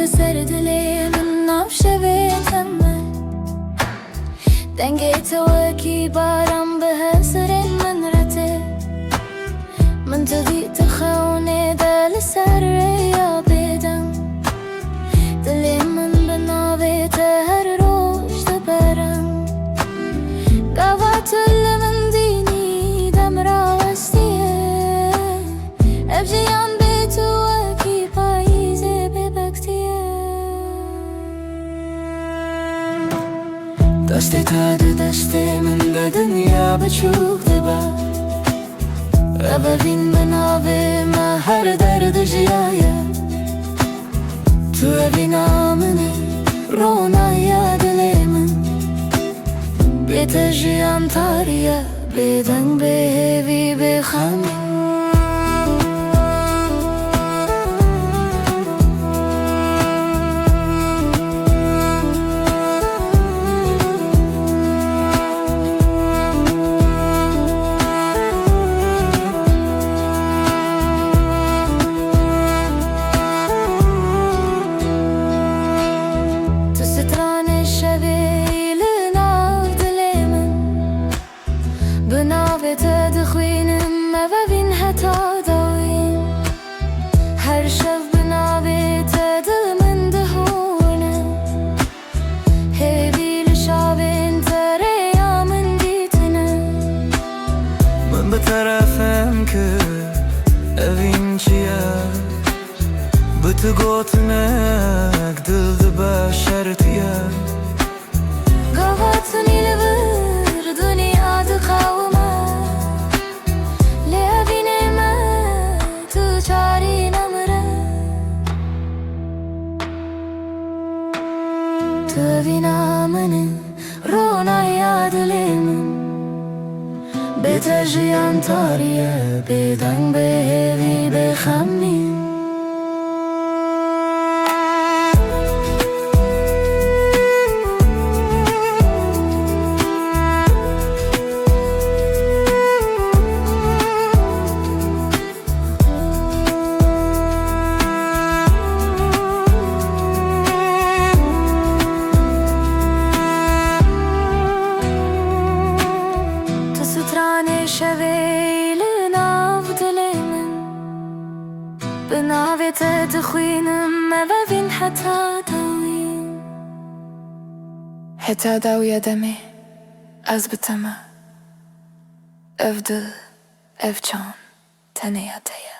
تسرد لي من نفشه بيتمه دنگيت وكي بارم بهسرين من رته من تدي تخوني دل سر يا بيدم دلي من بنابي تهر روش دبرم قوات اللي من ديني دمرا وستيه ابجيان بيتو وكي بايزي ببكتيه دستي تاد دستي من الدنيا بتشوف دبا أبين منابي ما هر درد جيايا تو أبين آمني رونا يا دلي من بيت جيان تاريا بيدن بيهي بخامي تدخوينم ما ببين هتا داوين هر شب بنابي تدل من دهونم هيبي لشابين تريا من ديتنم من بطرفم که اوین چیه بتگوتنك دل دبا شرطیه قواتني لبر دنيا دقاوم تبينا من رونا يا دليمن بتجيان تاريا بدن بهي بخمي شوي لناف دليمن بنافي تدخوينم ما ببين حتى داوية دمي از بتما افدل افجان تنياتيا